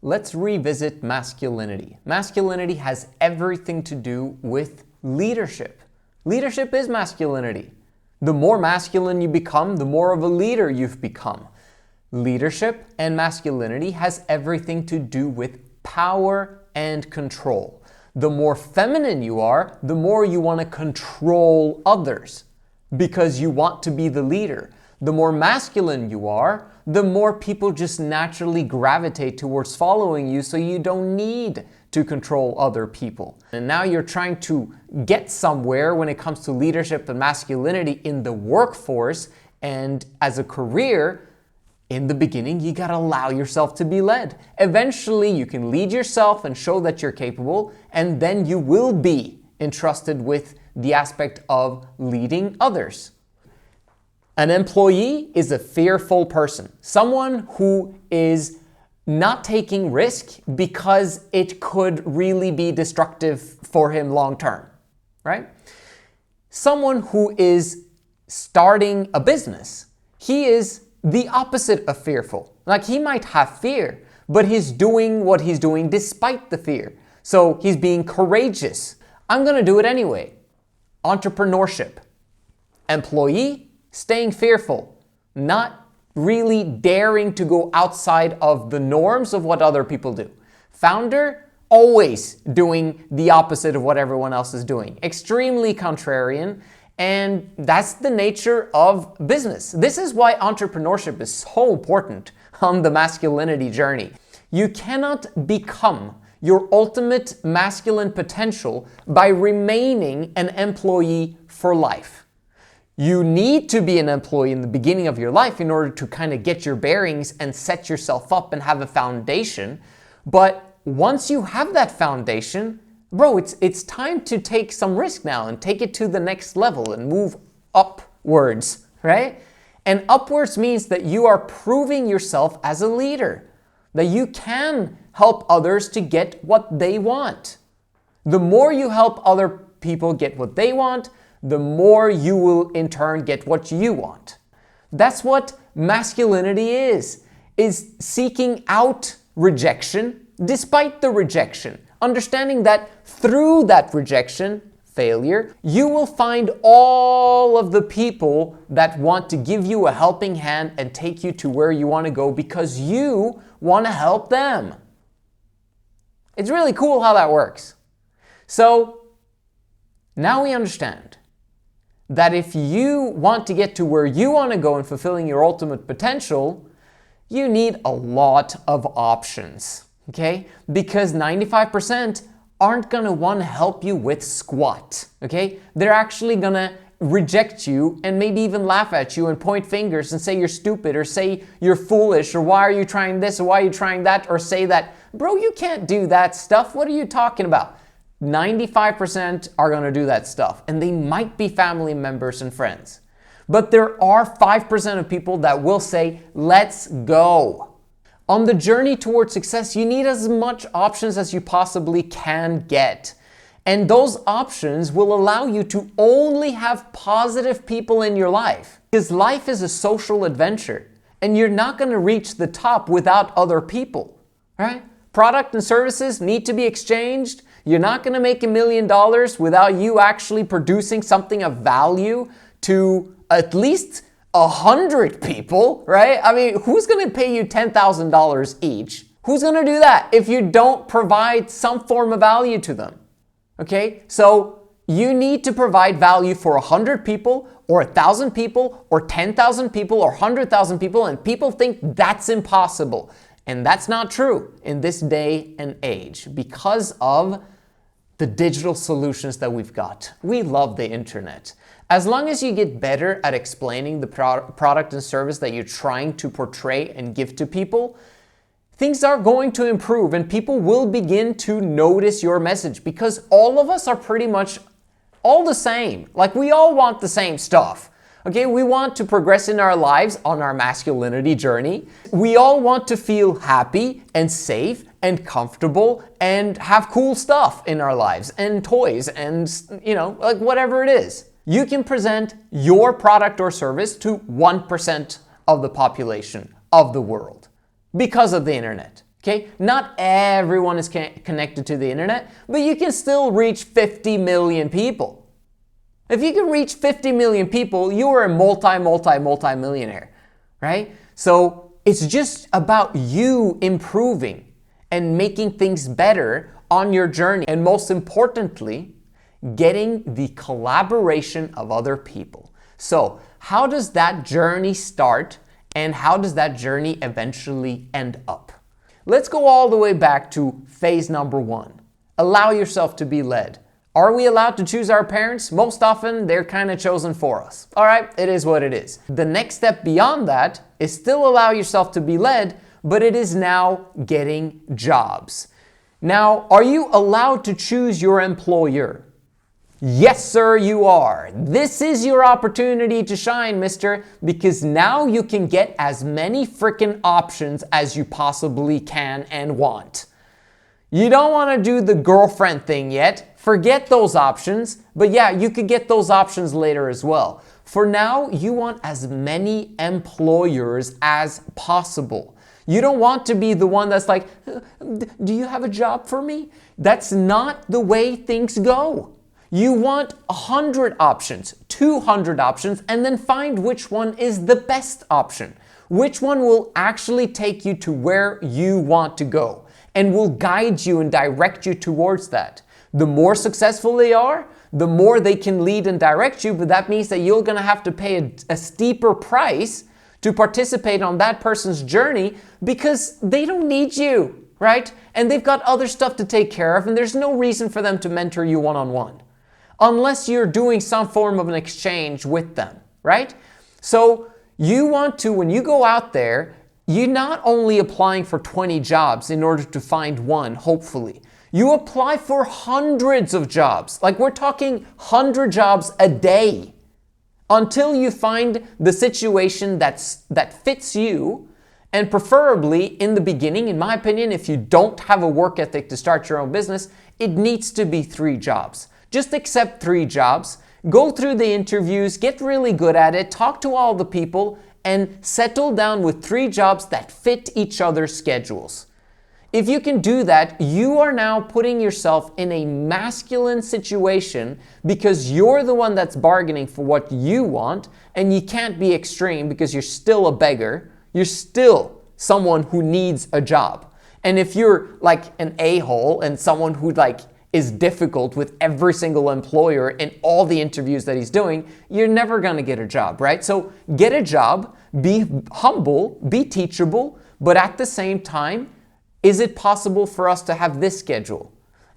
let's revisit masculinity. Masculinity has everything to do with leadership. Leadership is masculinity. The more masculine you become, the more of a leader you've become. Leadership and masculinity has everything to do with power and control. The more feminine you are, the more you want to control others because you want to be the leader. The more masculine you are, the more people just naturally gravitate towards following you, so you don't need to control other people. And now you're trying to get somewhere when it comes to leadership and masculinity in the workforce and as a career. In the beginning, you gotta allow yourself to be led. Eventually, you can lead yourself and show that you're capable, and then you will be entrusted with the aspect of leading others. An employee is a fearful person, someone who is not taking risk because it could really be destructive for him long term, right? Someone who is starting a business, he is the opposite of fearful. Like, he might have fear, but he's doing what he's doing despite the fear. So he's being courageous. I'm gonna do it anyway. Entrepreneurship. Employee, staying fearful, not really daring to go outside of the norms of what other people do. Founder, always doing the opposite of what everyone else is doing. Extremely contrarian, and that's the nature of business. This is why entrepreneurship is so important on the masculinity journey. You cannot become your ultimate masculine potential by remaining an employee for life. You need to be an employee in the beginning of your life in order to kind of get your bearings and set yourself up and have a foundation. But once you have that foundation, bro, it's time to take some risk now and take it to the next level and move upwards, right? And upwards means that you are proving yourself as a leader, that you can help others to get what they want. The more you help other people get what they want, the more you will in turn get what you want. That's what masculinity is seeking out rejection despite the rejection. Understanding that through that rejection, failure, you will find all of the people that want to give you a helping hand and take you to where you want to go because you want to help them. It's really cool how that works. So now we understand that if you want to get to where you want to go in fulfilling your ultimate potential, you need a lot of options, okay? Because 95% aren't going to want to help you with squat, okay? They're actually going to reject you and maybe even laugh at you and point fingers and say you're stupid or say you're foolish or why are you trying this or why are you trying that, or say that, bro, you can't do that stuff. What are you talking about? 95% are going to do that stuff, and they might be family members and friends. But there are 5% of people that will say, let's go. On the journey towards success, you need as much options as you possibly can get. And those options will allow you to only have positive people in your life. Because life is a social adventure, and you're not going to reach the top without other people, right? Product and services need to be exchanged. You're not going to make $1 million without you actually producing something of value to at least 100 people, right? I mean, who's going to pay you $10,000 each? Who's going to do that if you don't provide some form of value to them? Okay, so you need to provide value for 100 people or 1,000 people or 10,000 people or 100,000 people, and people think that's impossible. And that's not true in this day and age because of the digital solutions that we've got. We love the internet. As long as you get better at explaining the product and service that you're trying to portray and give to people, things are going to improve and people will begin to notice your message because all of us are pretty much all the same. Like, we all want the same stuff. Okay, we want to progress in our lives on our masculinity journey. We all want to feel happy and safe and comfortable and have cool stuff in our lives and toys and, like whatever it is. You can present your product or service to 1% of the population of the world because of the internet. Okay, not everyone is connected to the internet, but you can still reach 50 million people. If you can reach 50 million people, you are a multi-millionaire, right? So it's just about you improving and making things better on your journey. And most importantly, getting the collaboration of other people. So how does that journey start and how does that journey eventually end up? Let's go all the way back to phase number 1. Allow yourself to be led. Are we allowed to choose our parents? Most often, they're kind of chosen for us. All right, it is what it is. The next step beyond that is still allow yourself to be led, but it is now getting jobs. Now, are you allowed to choose your employer? Yes, sir, you are. This is your opportunity to shine, mister, because now you can get as many freaking options as you possibly can and want. You don't want to do the girlfriend thing yet. Forget those options. But yeah, you could get those options later as well. For now, you want as many employers as possible. You don't want to be the one that's like, do you have a job for me? That's not the way things go. You want 100 options, 200 options, and then find which one is the best option. Which one will actually take you to where you want to go and will guide you and direct you towards that. The more successful they are, the more they can lead and direct you, but that means that you're going to have to pay a steeper price to participate on that person's journey because they don't need you, right? And they've got other stuff to take care of, and there's no reason for them to mentor you one-on-one. Unless you're doing some form of an exchange with them, right? So you want to, when you go out there, you're not only applying for 20 jobs in order to find one, hopefully. You apply for hundreds of jobs. Like we're talking 100 jobs a day until you find the situation that fits you. And preferably in the beginning, in my opinion, if you don't have a work ethic to start your own business, it needs to be 3 jobs. Just accept 3 jobs, go through the interviews, get really good at it, talk to all the people, and settle down with 3 jobs that fit each other's schedules. If you can do that, you are now putting yourself in a masculine situation because you're the one that's bargaining for what you want, and you can't be extreme because you're still a beggar. You're still someone who needs a job. And if you're like an a-hole and someone who is difficult with every single employer in all the interviews that he's doing, you're never going to get a job, right? So get a job, be humble, be teachable, but at the same time, is it possible for us to have this schedule?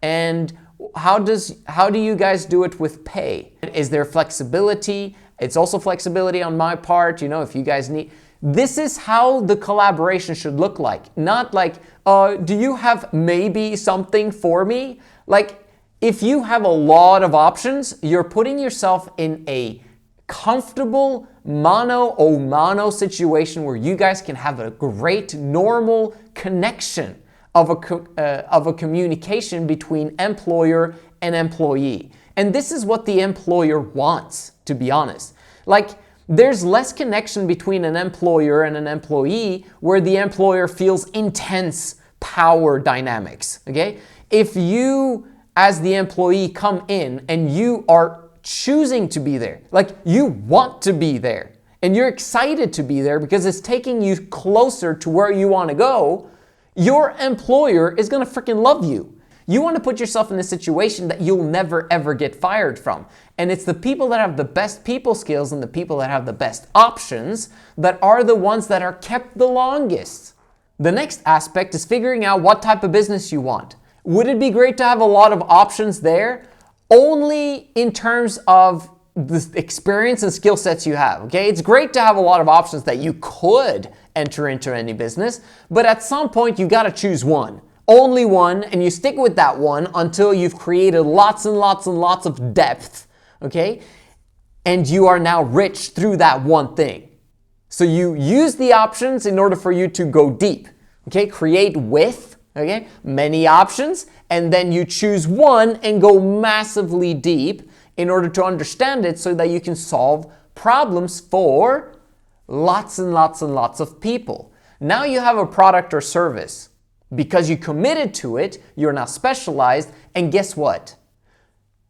And how do you guys do it with pay? Is there flexibility? It's also flexibility on my part, if you guys need. This is how the collaboration should look like. Not like, do you have maybe something for me? Like, if you have a lot of options, you're putting yourself in a comfortable mano situation where you guys can have a great normal connection of a communication between employer and employee. And this is what the employer wants, to be honest. Like, there's less connection between an employer and an employee where the employer feels intense power dynamics, okay? If you, as the employee, come in and you are choosing to be there, like you want to be there, and you're excited to be there because it's taking you closer to where you want to go, your employer is going to freaking love you. You want to put yourself in a situation that you'll never ever get fired from. And it's the people that have the best people skills and the people that have the best options that are the ones that are kept the longest. The next aspect is figuring out what type of business you want. Would it be great to have a lot of options there? Only in terms of the experience and skill sets you have, okay? It's great to have a lot of options that you could enter into any business, but at some point you got to choose one. Only one, and you stick with that one until you've created lots and lots and lots of depth, okay? And you are now rich through that one thing. So you use the options in order for you to go deep, okay? Create width, okay? Many options, and then you choose one and go massively deep in order to understand it so that you can solve problems for lots and lots and lots of people. Now you have a product or service. Because you committed to it, you're now specialized, and guess what?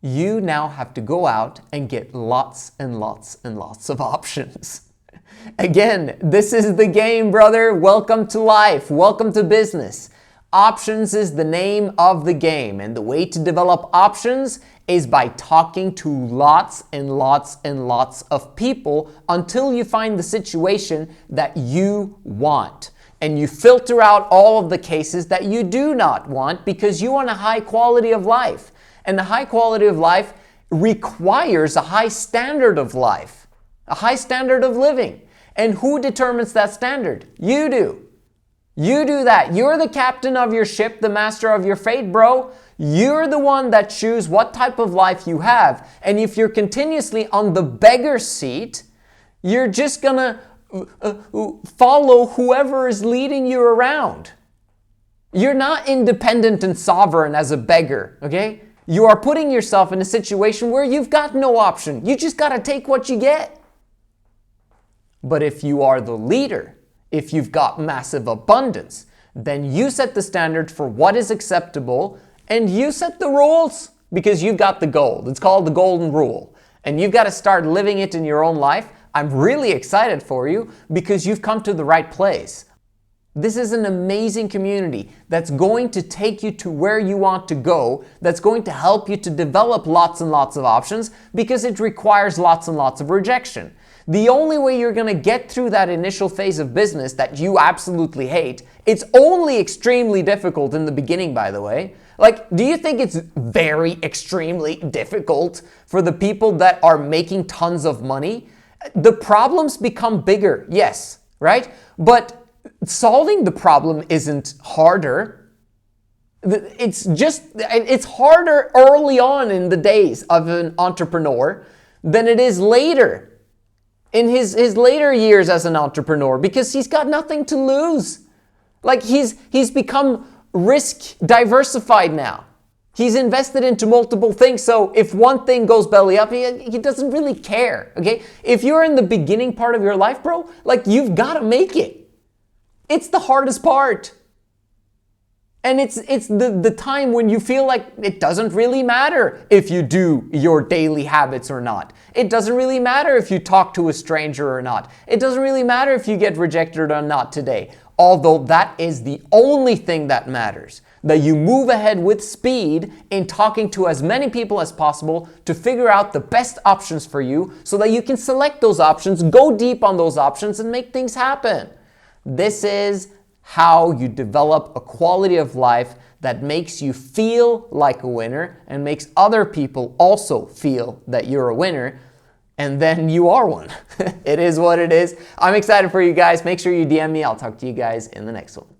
You now have to go out and get lots and lots and lots of options. Again, this is the game, brother. Welcome to life. Welcome to business. Options is the name of the game, and the way to develop options is by talking to lots and lots and lots of people until you find the situation that you want. And you filter out all of the cases that you do not want because you want a high quality of life. And the high quality of life requires a high standard of life, a high standard of living. And who determines that standard? You do. You do that. You're the captain of your ship, the master of your fate, bro. You're the one that chooses what type of life you have. And if you're continuously on the beggar seat, you're just gonna follow whoever is leading you around. You're not independent and sovereign as a beggar, okay? You are putting yourself in a situation where you've got no option. You just gotta take what you get. But if you are the leader, if you've got massive abundance, then you set the standard for what is acceptable and you set the rules because you've got the gold. It's called the golden rule. And you've got to start living it in your own life. I'm really excited for you because you've come to the right place. This is an amazing community that's going to take you to where you want to go, that's going to help you to develop lots and lots of options because it requires lots and lots of rejection. The only way you're going to get through that initial phase of business that you absolutely hate, it's only extremely difficult in the beginning, by the way. Like, do you think it's very extremely difficult for the people that are making tons of money? The problems become bigger, yes, right? But solving the problem isn't harder. It's harder early on in the days of an entrepreneur than it is later. In his later years as an entrepreneur, because he's got nothing to lose. Like he's become risk diversified now. He's invested into multiple things, so if one thing goes belly up, he doesn't really care, okay? If you're in the beginning part of your life, bro, like you've got to make it. It's the hardest part. And it's the time when you feel like it doesn't really matter if you do your daily habits or not. It doesn't really matter if you talk to a stranger or not. It doesn't really matter if you get rejected or not today. Although that is the only thing that matters. That you move ahead with speed in talking to as many people as possible to figure out the best options for you so that you can select those options, go deep on those options and make things happen. This is how you develop a quality of life that makes you feel like a winner and makes other people also feel that you're a winner, and then you are one. It is what it is. I'm excited for you guys. Make sure you DM me. I'll talk to you guys in the next one.